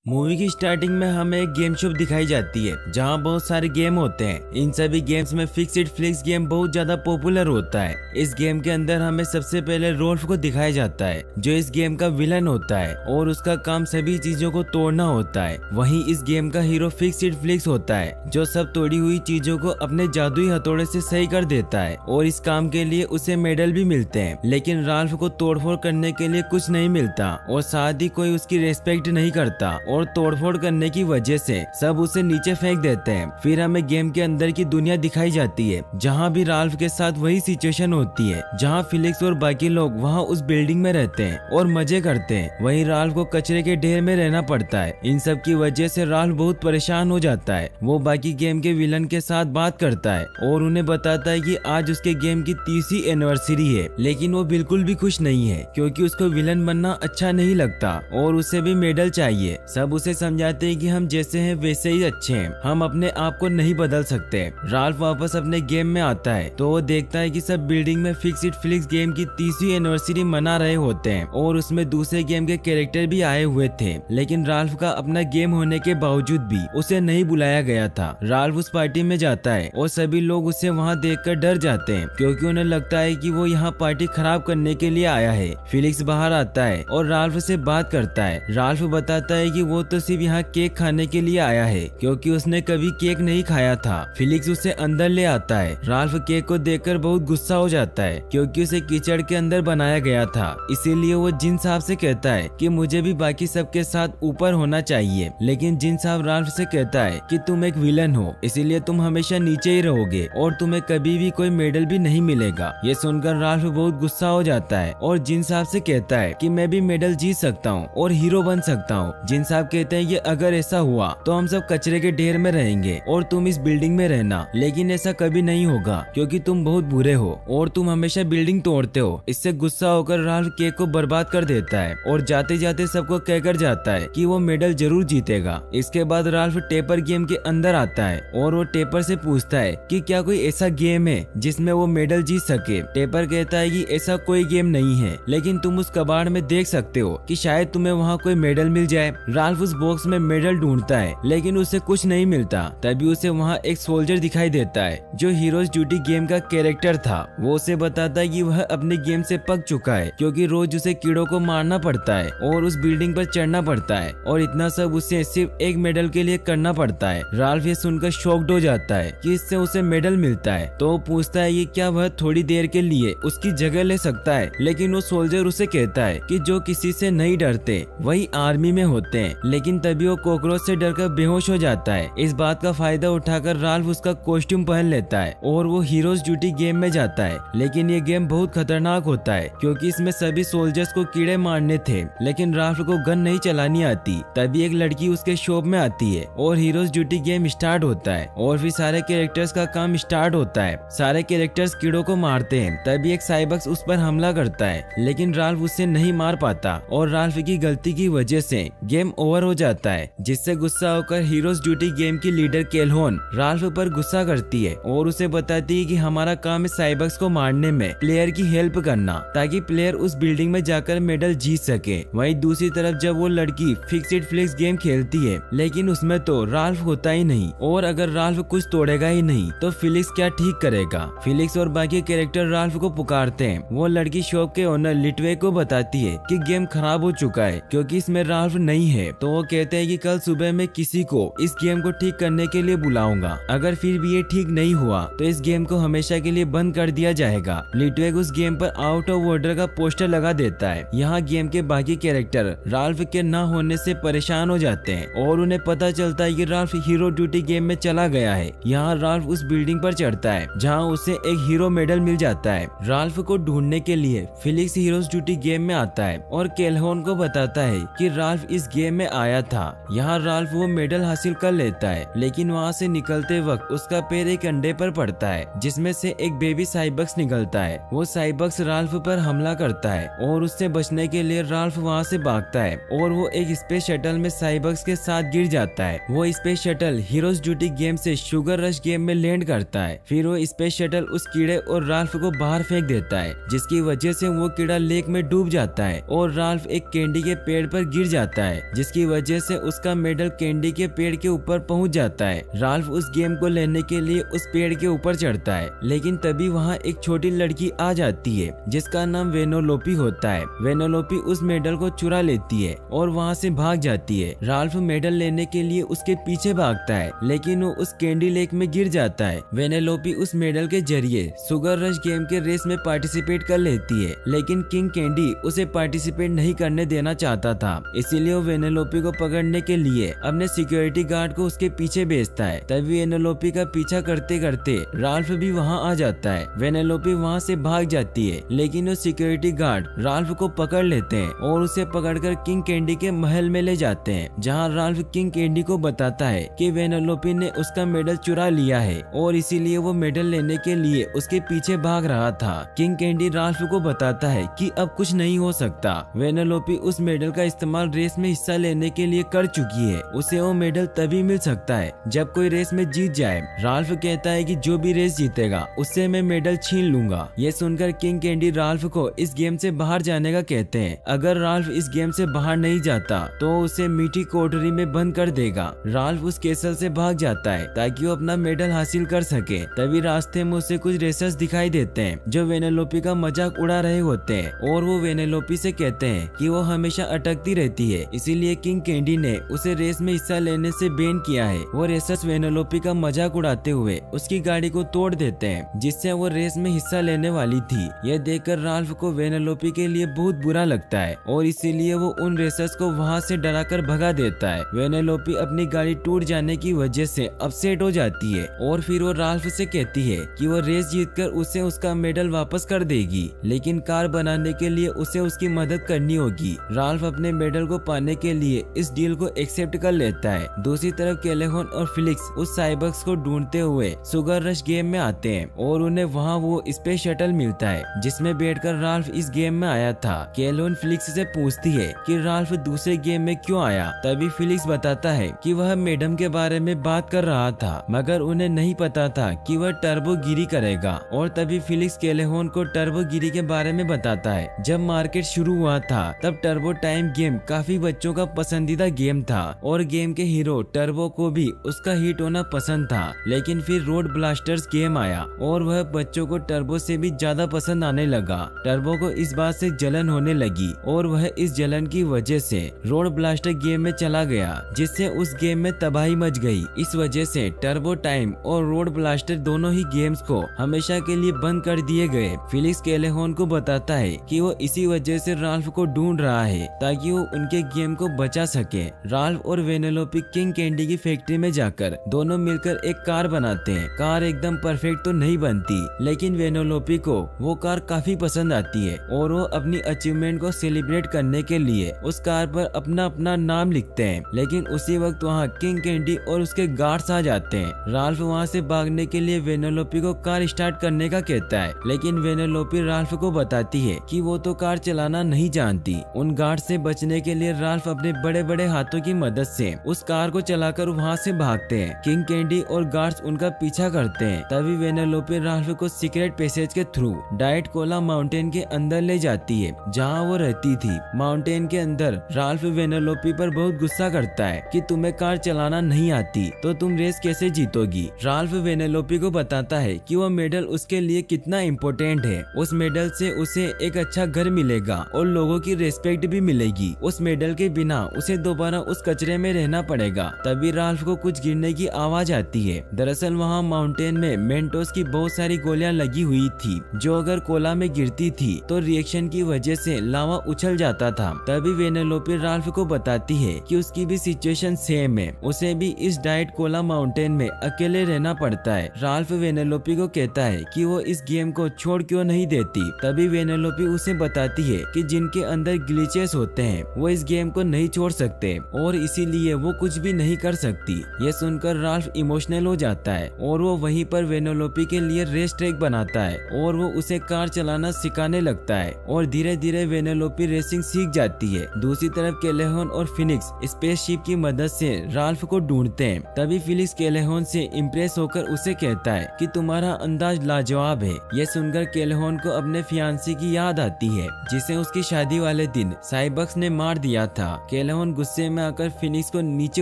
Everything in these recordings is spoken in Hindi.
मूवी की स्टार्टिंग में हमें एक गेम शो दिखाई जाती है जहां बहुत सारे गेम होते हैं। इन सभी गेम्स में फिक्स्ड फ्लिक्स गेम बहुत ज्यादा पॉपुलर होता है। इस गेम के अंदर हमें सबसे पहले रोल्फ को दिखाया जाता है जो इस गेम का विलन होता है और उसका काम सभी चीजों को तोड़ना होता है। वहीं इस गेम का हीरो फिक्स्ड फ्लिक्स होता है जो सब तोड़ी हुई चीजों को अपने जादुई हथौड़े से सही कर देता है और इस काम के लिए उसे मेडल भी मिलते हैं। लेकिन राल्फ को तोड़फोड़ करने के लिए कुछ नहीं मिलता और साथ ही कोई उसकी रेस्पेक्ट नहीं करता और तोड़फोड़ करने की वजह से सब उसे नीचे फेंक देते हैं। फिर हमें गेम के अंदर की दुनिया दिखाई जाती है जहां भी राल्फ के साथ वही सिचुएशन होती है जहां फिलिक्स और बाकी लोग वहां उस बिल्डिंग में रहते हैं और मजे करते हैं। वहीं राल्फ को कचरे के ढेर में रहना पड़ता है। इन सब की वजह से राल्फ बहुत परेशान हो जाता है। वो बाकी गेम के विलन के साथ बात करता है और उन्हें बताता है कि आज उसके गेम की 30वीं एनिवर्सरी है। लेकिन वो बिल्कुल भी खुश नहीं है क्योंकि उसको विलन बनना अच्छा नहीं लगता और उसे भी मेडल चाहिए। सब उसे समझाते हैं कि हम जैसे हैं वैसे ही अच्छे हैं, हम अपने आप को नहीं बदल सकते। राल्फ वापस अपने गेम में आता है तो वो देखता है कि सब बिल्डिंग में फिक्स्ड फ्लिक्स गेम की 30वीं एनिवर्सरी मना रहे होते हैं और उसमें दूसरे गेम के कैरेक्टर भी आए हुए थे। लेकिन राल्फ का अपना गेम होने के बावजूद भी उसे नहीं बुलाया गया था। राल्फ उस पार्टी में जाता है और सभी लोग उसे वहाँ देखकर डर जाते हैं क्योंकि उन्हें लगता है कि वो यहाँ पार्टी खराब करने के लिए आया है। फिलिक्स बाहर आता है और राल्फ से बात करता है। राल्फ बताता है कि वो तो सिर्फ यहाँ केक खाने के लिए आया है क्योंकि उसने कभी केक नहीं खाया था। फिलिक्स उसे अंदर ले आता है। राल्फ केक को देखकर बहुत गुस्सा हो जाता है क्योंकि उसे कीचड़ के अंदर बनाया गया था। इसीलिए वो जिन साहब से कहता है कि मुझे भी बाकी सबके साथ ऊपर होना चाहिए। लेकिन जिन साहब राल्फ से कहता है कि तुम एक विलन हो इसीलिए तुम हमेशा नीचे ही रहोगे और तुम्हें कभी भी कोई मेडल भी नहीं मिलेगा। ये सुनकर राल्फ बहुत गुस्सा हो जाता है और जिन साहब से कहता है कि मैं भी मेडल जीत सकता हूँ और हीरो बन सकता हूँ। जिन साहब कहते हैं कि अगर ऐसा हुआ तो हम सब कचरे के ढेर में रहेंगे और तुम इस बिल्डिंग में रहना। लेकिन ऐसा कभी नहीं होगा क्योंकि तुम बहुत बुरे हो और तुम हमेशा बिल्डिंग तोड़ते हो। इससे गुस्सा होकर राल्फ केक को बर्बाद कर देता है और जाते जाते सबको कहकर जाता है कि वो मेडल जरूर जीतेगा। इसके बाद राल्फ टेपर गेम के अंदर आता है और वो टेपर से पूछता है कि क्या कोई ऐसा गेम है जिसमें वो मेडल जीत सके। टेपर कहता है कि ऐसा कोई गेम नहीं है लेकिन तुम उस कबाड़ में देख सकते हो कि शायद तुम्हें वहाँ कोई मेडल मिल जाए। राल्फ उस बॉक्स में मेडल ढूंढता है लेकिन उसे कुछ नहीं मिलता। तभी उसे वहाँ एक सोल्जर दिखाई देता है जो हीरोज ड्यूटी गेम का कैरेक्टर था। वो उसे बताता है कि वह अपने गेम से पक चुका है क्योंकि रोज उसे कीड़ों को मारना पड़ता है और उस बिल्डिंग पर चढ़ना पड़ता है और इतना सब उसे सिर्फ एक मेडल के लिए करना पड़ता है। राल्फ ये सुनकर शॉक्ड हो जाता है कि इससे उसे मेडल मिलता है तो वो पूछता है कि क्या वह थोड़ी देर के लिए उसकी जगह ले सकता है। लेकिन वो सोल्जर उसे कहता है कि जो किसी से नहीं डरते वही आर्मी में होते हैं। लेकिन तभी वो कॉकरोच से डरकर बेहोश हो जाता है। इस बात का फायदा उठाकर राल्फ उसका कॉस्ट्यूम पहन लेता है और वो हीरोज ड्यूटी गेम में जाता है। लेकिन ये गेम बहुत खतरनाक होता है क्योंकि इसमें सभी सोल्जर्स को कीड़े मारने थे। लेकिन राल्फ को गन नहीं चलानी आती। तभी एक लड़की उसके शॉप में आती है और हीरोज ड्यूटी गेम स्टार्ट होता है और फिर सारे कैरेक्टर्स का काम स्टार्ट होता है। सारे कैरेक्टर्स कीड़ों को मारते हैं। तभी एक साइबक्स उस पर हमला करता है लेकिन राल्फ उससे नहीं मार पाता और राल्फ की गलती की वजह से गेम ओवर हो जाता है। जिससे गुस्सा होकर हीरोज ड्यूटी गेम की लीडर केल्होन राल्फ पर गुस्सा करती है और उसे बताती है कि हमारा काम है साइबक्स को मारने में प्लेयर की हेल्प करना ताकि प्लेयर उस बिल्डिंग में जाकर मेडल जीत सके। वहीं दूसरी तरफ जब वो लड़की फिक्स्ड फ्लिक्स गेम खेलती है लेकिन उसमें तो राल्फ होता ही नहीं और अगर राल्फ कुछ तोड़ेगा ही नहीं तो फिलिक्स क्या ठीक करेगा। फिलिक्स और बाकी कैरेक्टर राल्फ को पुकारते हैं। वो लड़की शॉप के ओनर लिटवे को बताती है कि गेम खराब हो चुका है क्योंकि इसमें राल्फ नहीं है। तो वो कहते हैं कि कल सुबह मैं किसी को इस गेम को ठीक करने के लिए बुलाऊंगा। अगर फिर भी ये ठीक नहीं हुआ तो इस गेम को हमेशा के लिए बंद कर दिया जाएगा। लिटवेग उस गेम पर आउट ऑफ ऑर्डर का पोस्टर लगा देता है। यहाँ गेम के बाकी कैरेक्टर राल्फ के न होने से परेशान हो जाते हैं और उन्हें पता चलता है कि राल्फ हीरो ड्यूटी गेम में चला गया है। यहाँ राल्फ उस बिल्डिंग पर चढ़ता है जहाँ उसे एक हीरो मेडल मिल जाता है। राल्फ को ढूंढने के लिए फिलिक्स हीरोज ड्यूटी गेम में आता है और केल्होन को बताता है कि राल्फ इस गेम में आया था। यहाँ राल्फ वो मेडल हासिल कर लेता है लेकिन वहाँ से निकलते वक्त उसका पैर एक अंडे पर पड़ता है जिसमें से एक बेबी साइबक्स निकलता है। वो साइबक्स राल्फ पर हमला करता है और उससे बचने के लिए राल्फ वहाँ से भागता है और वो एक स्पेस शटल में साइबक्स के साथ गिर जाता है। वो space shuttle heroes duty game से शुगर रश गेम में लैंड करता है। फिर वो स्पेस शटल उस कीड़े और राल्फ को बाहर फेंक देता है जिसकी वजह से वो कीड़ा लेक में डूब जाता है और राल्फ एक कैंडी के पेड़ पर गिर जाता है जिस जिसकी वजह से उसका मेडल कैंडी के पेड़ के ऊपर पहुंच जाता है। राल्फ उस गेम को लेने के लिए उस पेड़ के ऊपर चढ़ता है, लेकिन तभी वहाँ एक छोटी लड़की आ जाती है जिसका नाम वेनोलोपी होता है। वेनोलोपी उस मेडल को चुरा लेती है और वहाँ से भाग जाती है। राल्फ मेडल लेने के लिए उसके पीछे भागता है, लेकिन वो उस कैंडी लेक में गिर जाता है। वेनोलोपी उस मेडल के जरिए शुगर रश गेम के रेस में पार्टिसिपेट कर लेती है, लेकिन किंग कैंडी उसे पार्टिसिपेट नहीं करने देना चाहता था। इसीलिए वो वेनोलोपी को पकड़ने के लिए अपने सिक्योरिटी गार्ड को उसके पीछे भेजता है। तभी वेनोलोपी का पीछा करते करते राल्फ भी वहाँ आ जाता है। वेनोलोपी वहाँ से भाग जाती है, लेकिन वो सिक्योरिटी गार्ड राल्फ को पकड़ लेते हैं और उसे पकड़कर किंग कैंडी के महल में ले जाते हैं, जहाँ राल्फ किंग कैंडी को बताता है कि वेनोलोपी ने उसका मेडल चुरा लिया है और इसीलिए वो मेडल लेने के लिए उसके पीछे भाग रहा था। किंग कैंडी राल्फ को बताता है कि अब कुछ नहीं हो सकता। वेनोलोपी उस मेडल का इस्तेमाल रेस में हिस्सा लेने के लिए कर चुकी है। उसे वो मेडल तभी मिल सकता है जब कोई रेस में जीत जाए। राल्फ कहता है कि जो भी रेस जीतेगा उससे मैं मेडल छीन लूंगा। ये सुनकर किंग कैंडी राल्फ को इस गेम से बाहर जाने का कहते हैं। अगर राल्फ इस गेम से बाहर नहीं जाता तो उसे मीठी कोठरी में बंद कर देगा। राल्फ उस केसल से भाग जाता है ताकि वो अपना मेडल हासिल कर सके। तभी रास्ते में उसे कुछ रेसर्स दिखाई देते हैं जो वेनेलोपी का मजाक उड़ा रहे होते हैं और वो वेनेलोपी से कहते हैं कि वो हमेशा अटकती रहती है, इसीलिए किंग कैंडी ने उसे रेस में हिस्सा लेने से बैन किया है। वो रेसर्स वेनेलोपी का मजाक उड़ाते हुए उसकी गाड़ी को तोड़ देते हैं, जिससे वो रेस में हिस्सा लेने वाली थी। यह देखकर राल्फ को वेनेलोपी के लिए बहुत बुरा लगता है और इसीलिए वो उन रेसर्स को वहाँ से डराकर भगा देता है। वेनेलोपी अपनी गाड़ी टूट जाने की वजह से अपसेट हो जाती है और फिर वो राल्फ से कहती है कि वो रेस जीतकर उसे उसका मेडल वापस कर देगी, लेकिन कार बनाने के लिए उसे उसकी मदद करनी होगी। राल्फ अपने मेडल को पाने के लिए इस डील को एक्सेप्ट कर लेता है। दूसरी तरफ कैलेहोन और फिलिक्स उस साइबर्ग्स को ढूंढते हुए शुगर रश गेम में आते हैं और उन्हें वहाँ वो स्पेस शटल मिलता है जिसमें बैठकर राल्फ इस गेम में आया था। कैलेहोन फिलिक्स से पूछती है कि राल्फ दूसरे गेम में क्यों आया। तभी फिलिक्स बताता है कि वह मैडम के बारे में बात कर रहा था, मगर उन्हें नहीं पता था कि वह टर्बो गिरी करेगा। और तभी फिलिक्स कैलेहोन को टर्बो गिरी के बारे में बताता है। जब मार्केट शुरू हुआ था तब टर्बो टाइम गेम काफी बच्चों का पसंदीदा गेम था और गेम के हीरो टर्बो को भी उसका हिट होना पसंद था। लेकिन फिर रोड ब्लास्टर्स गेम आया और वह बच्चों को टर्बो से भी ज्यादा पसंद आने लगा। टर्बो को इस बात से जलन होने लगी और वह इस जलन की वजह से रोड ब्लास्टर गेम में चला गया, जिससे उस गेम में तबाही मच गई। इस वजह से टर्बो टाइम और रोड ब्लास्टर दोनों ही गेम्स को हमेशा के लिए बंद कर दिए गए। फिलिक्स कैलेहोन को बताता है कि वो इसी वजह से राल्फ को ढूंढ रहा है ताकि वो उनके गेम को बचा सके। राल्फ और वेनेलोपी किंग कैंडी की फैक्ट्री में जाकर दोनों मिलकर एक कार बनाते हैं। कार एकदम परफेक्ट तो नहीं बनती, लेकिन वेनेलोपी को वो कार काफी पसंद आती है और वो अपनी अचीवमेंट को सेलिब्रेट करने के लिए उस कार पर अपना अपना नाम लिखते हैं। लेकिन उसी वक्त वहाँ किंग कैंडी और उसके गार्ड्स आ जाते हैं। राल्फ वहाँ से भागने के लिए वेनेलोपी को कार स्टार्ट करने का कहता है, लेकिन वेनेलोपी राल्फ को बताती है कि वो तो कार चलाना नहीं जानती। उन गार्ड से बचने के लिए राल्फ अपने बड़े बड़े हाथों की मदद से उस कार को चलाकर वहाँ से भागते हैं। किंग कैंडी और गार्ड्स उनका पीछा करते हैं। तभी वेनेलोपी राल्फ को सीक्रेट पैसेज के थ्रू डाइट कोला माउंटेन के अंदर ले जाती है जहाँ वो रहती थी। माउंटेन के अंदर राल्फ वेनेलोपी पर बहुत गुस्सा करता है कि तुम्हें कार चलाना नहीं आती तो तुम रेस कैसे जीतोगी। राल्फ वेनेलोपी को बताता है कि वो मेडल उसके लिए कितना इम्पोर्टेंट है। उस मेडल से उसे एक अच्छा घर मिलेगा और लोगों की रेस्पेक्ट भी मिलेगी। उस मेडल के बिना उसे दोबारा उस कचरे में रहना पड़ेगा। तभी राल्फ को कुछ गिरने की आवाज आती है। दरअसल वहाँ माउंटेन में मेंटोस की बहुत सारी गोलियां लगी हुई थी, जो अगर कोला में गिरती थी तो रिएक्शन की वजह से लावा उछल जाता था। तभी वेनेलोपी राल्फ को बताती है कि उसकी भी सिचुएशन सेम है, उसे भी इस डाइट कोला माउंटेन में अकेले रहना पड़ता है। राल्फ वेनेलोपी को कहता है कि वो इस गेम को छोड़ क्यों नहीं देती। तभी वेनेलोपी उसे बताती है कि जिनके अंदर ग्लिचेस होते हैं वो इस गेम को नहीं छोड़ सकते और इसीलिए वो कुछ भी नहीं कर सकती। ये सुनकर राल्फ इमोशनल हो जाता है और वो वहीं पर वेनेलोपी के लिए रेस ट्रैक बनाता है और वो उसे कार चलाना सिखाने लगता है और धीरे धीरे वेनेलोपी रेसिंग सीख जाती है। दूसरी तरफ कैलेहोन और फिनिक्स स्पेसशिप की मदद से राल्फ को ढूंढते हैं। तभी फिलिक्स कैलेहोन से इम्प्रेस होकर उसे कहता है कि तुम्हारा अंदाज लाजवाब है। यह सुनकर कैलेहोन को अपने फियांसी की याद आती है जिसे उसकी शादी वाले दिन साइबर्ग्स ने मार दिया था। केलहन गुस्से में आकर फिनिक्स को नीचे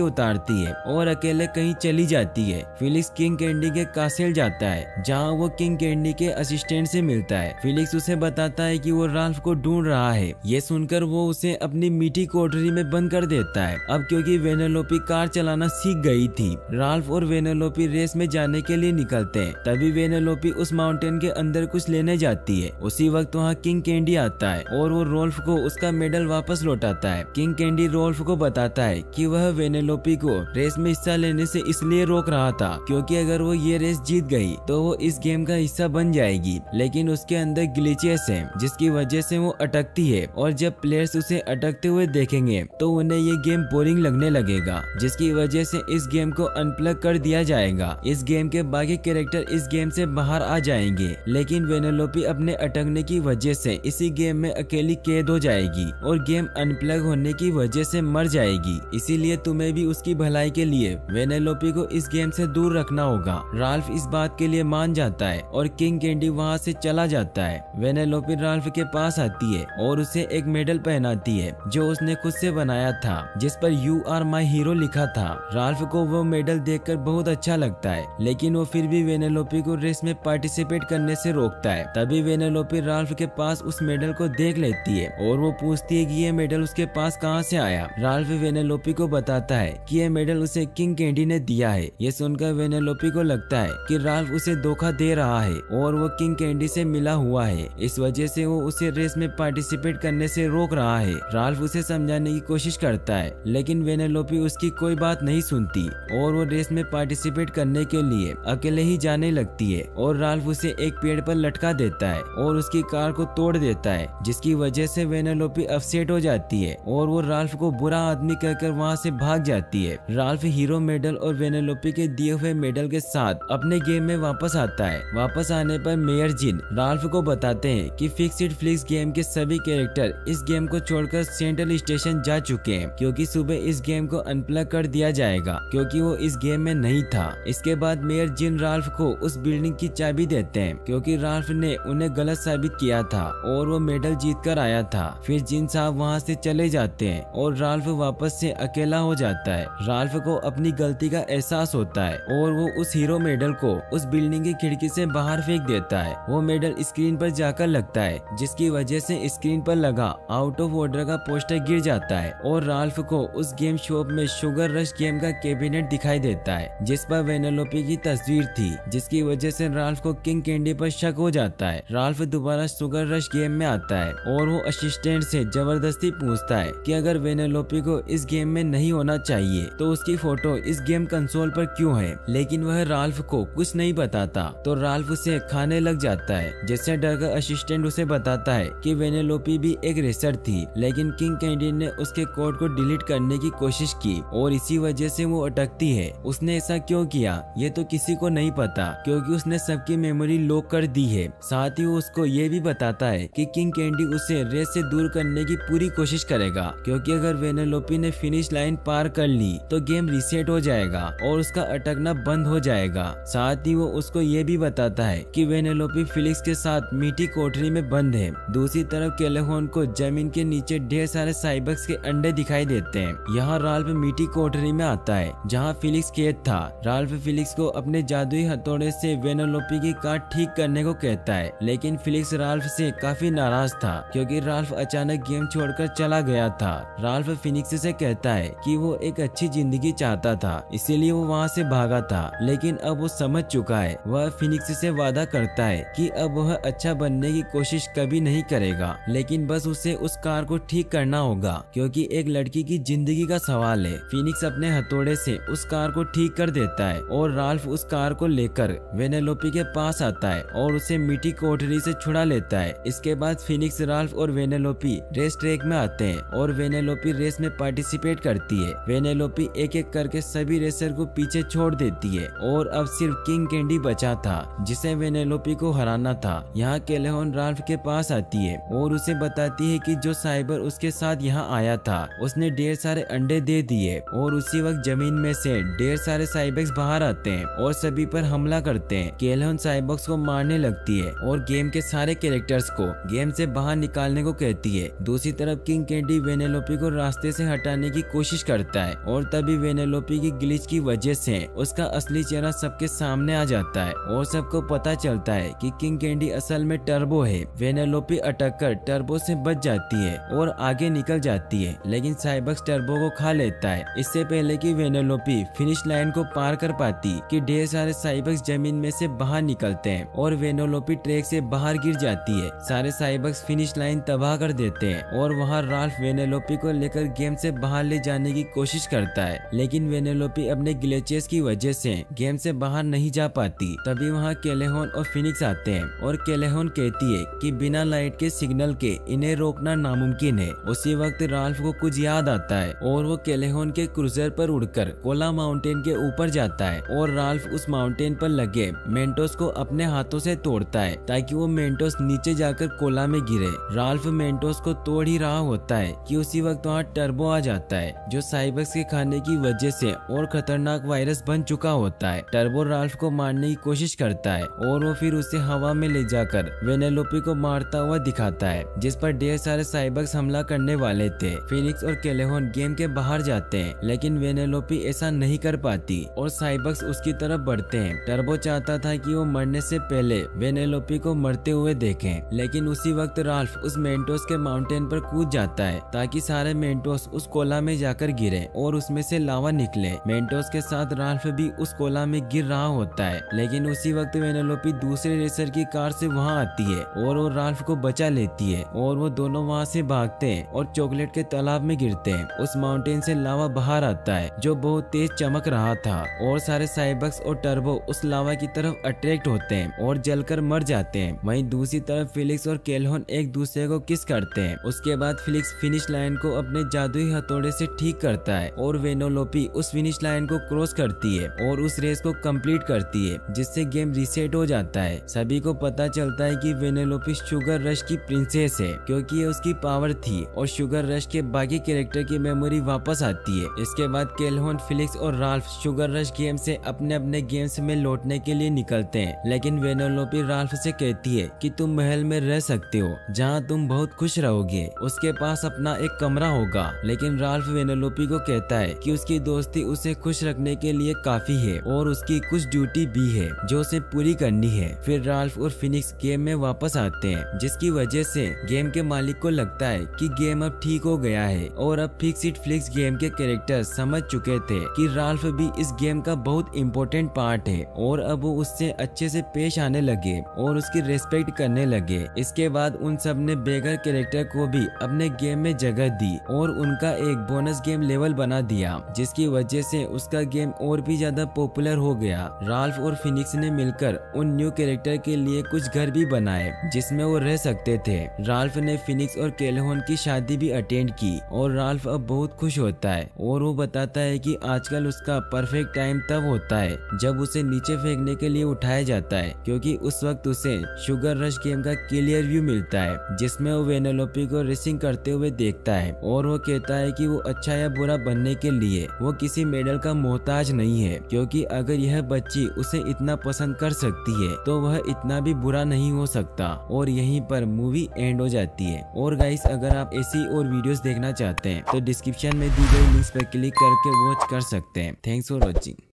उतारती है और अकेले कहीं चली जाती है। फिनिक्स किंग कैंडी के कासिल जाता है जहाँ वो किंग कैंडी के असिस्टेंट से मिलता है। फिनिक्स उसे बताता है कि वो राल्फ को ढूंढ रहा है। ये सुनकर वो उसे अपनी मीठी कोठरी में बंद कर देता है। अब क्योंकि वेनेलोपी कार चलाना सीख गई थी, राल्फ और वेनेलोपी रेस में जाने के लिए निकलते हैं। तभी वेनेलोपी उस माउंटेन के अंदर कुछ लेने जाती है। उसी वक्त वहाँ किंग कैंडी आता है और वो रोल्फ को उसका मेडल वापस लौटाता है। किंग कैंडी रोल्फ को बताता है कि वह वेनेलोपी को रेस में हिस्सा लेने से इसलिए रोक रहा था क्योंकि अगर वो ये रेस जीत गई तो वो इस गेम का हिस्सा बन जाएगी, लेकिन उसके अंदर ग्लिचेस हैं जिसकी वजह से वो अटकती है और जब प्लेयर्स उसे अटकते हुए देखेंगे तो उन्हें ये गेम बोरिंग लगने लगेगा, जिसकी वजह से इस गेम को अनप्लग कर दिया जाएगा। इस गेम के बाकी कैरेक्टर इस गेम से बाहर आ जाएंगे, लेकिन वेनेलोपी अपने अटकने की वजह से इसी गेम में अकेली कैद हो जाएगी और गेम अनप्लग होने की वजह से मर जाएगी। इसीलिए तुम्हें भी उसकी भलाई के लिए वेनेलोपी को इस गेम से दूर रखना होगा। राल्फ इस बात के लिए मान जाता है और किंग कैंडी वहाँ से चला जाता है। वेनेलोपी राल्फ के पास आती है और उसे एक मेडल पहनाती है जो उसने खुद से बनाया था, जिस पर यू आर माई हीरो लिखा था। राल्फ को वो मेडल देखकर बहुत अच्छा लगता है, लेकिन वो फिर भी वेनेलोपी को रेस में पार्टिसिपेट करने से रोकता है। तभी वेनेलोपी राल्फ के पास उस मेडल को देख लेती है और वो पूछती है कि ये मेडल उसके पास कहाँ से आया। राल्फ वेनेलोपी को बताता है कि ये मेडल उसे किंग कैंडी ने दिया है। ये सुनकर वेनेलोपी को लगता है कि राल्फ उसे धोखा दे रहा है और वो किंग कैंडी से मिला हुआ है, इस वजह से वो उसे रेस में पार्टिसिपेट करने से रोक रहा है। राल्फ उसे समझाने की कोशिश करता है, लेकिन वेनेलोपी उसकी कोई बात नहीं सुनती और वो रेस में पार्टिसिपेट करने के लिए अकेले ही जाने लगती है और राल्फ उसे एक पेड़ पर लटका देता है और उसकी कार को तोड़ देता है, जिसकी वजह से वेनेलोपी अपसेट हो जाती है और वो राल्फ को बुरा आदमी कहकर वहाँ से भाग जाती है। राल्फ हीरो मेडल और वेनेलोपी के दिए हुए मेडल के साथ अपने गेम में वापस आता है। वापस आने पर मेयर जिन राल्फ को बताते हैं कि फिक्स्ड फ्लिक्स गेम के सभी कैरेक्टर इस गेम को छोड़कर सेंट्रल स्टेशन जा चुके हैं क्योंकि सुबह इस गेम को अनप्लग कर दिया जाएगा क्योंकि वो इस गेम में नहीं था। इसके बाद मेयर जिन राल्फ को उस बिल्डिंग की चाबी देते हैं क्योंकि राल्फ ने उन्हें गलत साबित किया था और वो मेडल जीत कर आया था। फिर जिन साहब वहाँ से चले जाते हैं और राल्फ वापस से अकेला हो जाता है। राल्फ को अपनी गलती का एहसास होता है और वो उस हीरो मेडल को उस बिल्डिंग की खिड़की से बाहर फेंक देता है। वो मेडल स्क्रीन पर जाकर लगता है, जिसकी वजह से स्क्रीन पर लगा आउट ऑफ ऑर्डर का पोस्टर गिर जाता है और राल्फ को उस गेम शॉप में शुगर रश गेम का कैबिनेट दिखाई देता है जिस पर वेनेलोपी की तस्वीर थी, जिसकी वजह से राल्फ को किंग कैंडी पर शक हो जाता है। राल्फ दोबारा शुगर रश गेम में आता है और वो असिस्टेंट से जबरदस्ती पूछता है कि अगर वेनेलोपी को इस गेम में नहीं होना चाहिए तो उसकी फोटो इस गेम कंसोल पर क्यों है, लेकिन वह राल्फ को कुछ नहीं बताता तो राल्फ उसे खाने लग जाता है, जिससे डरकर असिस्टेंट उसे बताता है कि वेनेलोपी भी एक रेसर थी, लेकिन किंग कैंडी ने उसके कोड को डिलीट करने की कोशिश की और इसी वजह से वो अटकती है। उसने ऐसा क्यों किया ये तो किसी को नहीं पता क्योंकि उसने सबकी मेमोरी लॉक कर दी है। साथ ही वो उसको ये भी बताता है कि किंग कैंडी उसे रेस से दूर करने की पूरी कोशिश करेगा क्योंकि अगर वेनेलोपी ने फिनिश लाइन पार कर ली तो गेम रीसेट हो जाएगा और उसका अटकना बंद हो जाएगा। साथ ही वो उसको ये भी बताता है कि वेनेलोपी फिलिक्स के साथ मीठी कोठरी में बंद है। दूसरी तरफ केलहन को जमीन के नीचे ढेर सारे साइबक्स के अंडे दिखाई देते हैं। यहाँ राल्फ मीठी कोठरी में आता है जहाँ फिलिक्स कैद था। राल्फ फिलिक्स को अपने जादुई हथौड़े से वेनेलोपी की कार ठीक करने को कहता है, लेकिन फिलिक्स राल्फ से काफी नाराज था क्योंकि राल्फ अचानक गेम छोड़कर चला गया था। राल्फ फिनिक्स से कहता है कि वो एक अच्छी जिंदगी चाहता था इसीलिए वो वहाँ से भागा था, लेकिन अब वो समझ चुका है। वह फिनिक्स से वादा करता है कि अब वह अच्छा बनने की कोशिश कभी नहीं करेगा, लेकिन बस उसे उस कार को ठीक करना होगा क्योंकि एक लड़की की जिंदगी का सवाल है। फिनिक्स अपने हथौड़े से उस कार को ठीक कर देता है और राल्फ उस कार को लेकर वेनेलोपी के पास आता है और उसे मीठी कोठरी से छुड़ा लेता है। इसके बाद फिनिक्स, राल्फ और वेनेलोपी रेस ट्रैक में आते हैं और वेनेलोपी रेस में पार्टिसिपेट करती है। वेनेलोपी एक एक करके सभी रेसर को पीछे छोड़ देती है और अब सिर्फ किंग कैंडी बचा था जिसे वेनेलोपी को हराना था। यहाँ केलहन राल्फ के पास आती है और उसे बताती है कि जो साइबर उसके साथ यहाँ आया था उसने ढेर सारे अंडे दे दिए और उसी वक्त जमीन में से ढेर सारे साइबक्स बाहर आते हैं और सभी पर हमला करते हैं। केलहन साइबक्स को मारने लगती है और गेम के सारे कैरेक्टर्स को गेम से बाहर निकालने को कहती है। दूसरी तरफ किंग कैंडी वेनेलोपी को रास्ते से हटाने की कोशिश करता है और तभी वेनेलोपी की ग्लिच की वजह से उसका असली चेहरा सबके सामने आ जाता है और सबको पता चलता है कि किंग कैंडी असल में टर्बो है। वेनेलोपी अटक कर टर्बो से बच जाती है और आगे निकल जाती है, लेकिन साइबक्स टर्बो को खा लेता है। इससे पहले कि वेनेलोपी फिनिश लाइन को पार कर पाती कि ढेर सारे साइबक्स जमीन में से बाहर निकलते हैं और वेनेलोपी ट्रैक से बाहर गिर जाती है। सारे साइबक्स फिनिश लाइन तबाह कर देते हैं और वहाँ राल्फ वेनेलोपी को लेकर गेम से बाहर ले जाने की कोशिश करता है, लेकिन वेनेलोपी अपने ग्लिचेस की वजह से गेम से बाहर नहीं जा पाती। तभी वहाँ कैलेहॉन और फिनिक्स आते हैं और कैलेहॉन कहती है कि बिना लाइट के सिग्नल के इन्हें रोकना नामुमकिन है। उसी वक्त राल्फ को कुछ याद आता है और वो कैलेहॉन के क्रूजर पर उड़कर कोला माउंटेन के ऊपर जाता है और राल्फ उस माउंटेन पर लगे मेंटोस को अपने हाथों से तोड़ता है ताकि वो मेंटोस नीचे जाकर कोला में गिरे। राल्फ मेंटोस को तोड़ ही रहा होता है कि उसी वक्त वहाँ टर्बो आ जाता है जो साइबक्स के खाने की वजह से और खतरनाक वायरस बन चुका होता है। टर्बो राल्फ को मारने की कोशिश करता है और वो फिर उसे हवा में ले जाकर वेनेलोपी को मारता हुआ दिखाता है, जिस पर ढेर सारे साइबक्स हमला करने वाले थे। फिनिक्स और कैलेहॉन गेम के बाहर जाते हैं, लेकिन वेनेलोपी ऐसा नहीं कर पाती और साइबक्स उसकी तरफ बढ़ते हैं। टर्बो चाहता था कि वो मरने से पहले वेनेलोपी को मरते हुए देखें, लेकिन उसी वक्त राल्फ उस मेंटोस के माउंटेन पर कूद जाता है ताकि सारे मेंटोस उस कोला में जाकर गिरे और उसमें से लावा निकले। मेंटोस के साथ राल्फ भी उस कोला में गिर रहा होता है, लेकिन उसी वक्त वेनेलोपी दूसरे रेसर की कार से वहां आती है और वो राल्फ को बचा लेती है और वो दोनों वहां से भागते हैं और चॉकलेट के तालाब में गिरते हैं। उस माउंटेन से लावा बाहर आता है जो बहुत तेज चमक रहा था और सारे साइबक्स और टर्बो उस लावा की तरफ अट्रैक्ट होते हैं और जलकर मर जाते हैं। वहीं दूसरी तरफ फिलिक्स और कैलेहॉन एक दूसरे को किस करते हैं। उसके बाद फिलिक्स फिनिश लाइन को अपने जादुई हथौड़े से ठीक करता है और वेनेलोपी उस फिनिश लाइन को क्रॉस करती है और उस रेस को कंप्लीट करती है, जिससे गेम रीसेट हो जाता है। सभी को पता चलता है कि वेनेलोपी शुगर रश की प्रिंसेस है क्योंकि ये उसकी पावर थी और शुगर रश के बाकी कैरेक्टर की मेमोरी वापस आती है। इसके बाद कैलेहॉन, फिलिक्स और राल्फ शुगर रश गेम से अपने अपने गेम्स में लौटने के लिए निकलते हैं, लेकिन वेनेलोपी राल्फ से कहती है कि तुम महल में रह सकते हो जहाँ तुम बहुत खुश रहोगे, उसके पास अपना एक कमरा होगा। लेकिन राल्फ वेनेलोपी को कहता है कि उसकी दोस्ती उसे खुश रखने के लिए काफी है और उसकी कुछ ड्यूटी भी है जो उसे पूरी करनी है। फिर राल्फ और फिनिक्स गेम में वापस आते हैं, जिसकी वजह से गेम के मालिक को लगता है कि गेम अब ठीक हो गया है और अब फिक्स इट फ्लिक्स गेम के कैरेक्टर समझ चुके थे कि राल्फ भी इस गेम का बहुत इम्पोर्टेंट पार्ट है और अब वो उससे अच्छे से पेश आने लगे और उसकी रेस्पेक्ट करने लगे। इसके बाद उन सब ने बेगर कैरेक्टर को भी अपने गेम में जगह दी और उनका एक बोनस गेम लेवल बना दिया, जिसकी वजह से उसका गेम और भी ज्यादा पॉपुलर हो गया। राल्फ और फिनिक्स ने मिलकर उन न्यू कैरेक्टर के लिए कुछ घर भी बनाए जिसमें वो रह सकते थे। राल्फ ने फिनिक्स और कैलेहॉन की शादी भी अटेंड की और राल्फ अब बहुत खुश होता है और वो बताता है कि आजकल उसका परफेक्ट टाइम तब होता है जब उसे नीचे फेंकने के लिए उठाया जाता है, क्योंकि उस वक्त उसे शुगर रश गेम का क्लियर व्यू मिलता है जिसमें वो वेनेलोपी को रेसिंग करते हुए देखता है और वो कहता है कि वो अच्छा या बुरा बनने के लिए वो किसी मेडल का मोहताज नहीं है, क्योंकि अगर यह बच्ची उसे इतना पसंद कर सकती है तो वह इतना भी बुरा नहीं हो सकता। और यहीं पर मूवी एंड हो जाती है। और गाइस, अगर आप ऐसी और वीडियोस देखना चाहते हैं तो डिस्क्रिप्शन में दी गई लिंक्स पर क्लिक करके वॉच कर सकते हैं। Thanks for watching.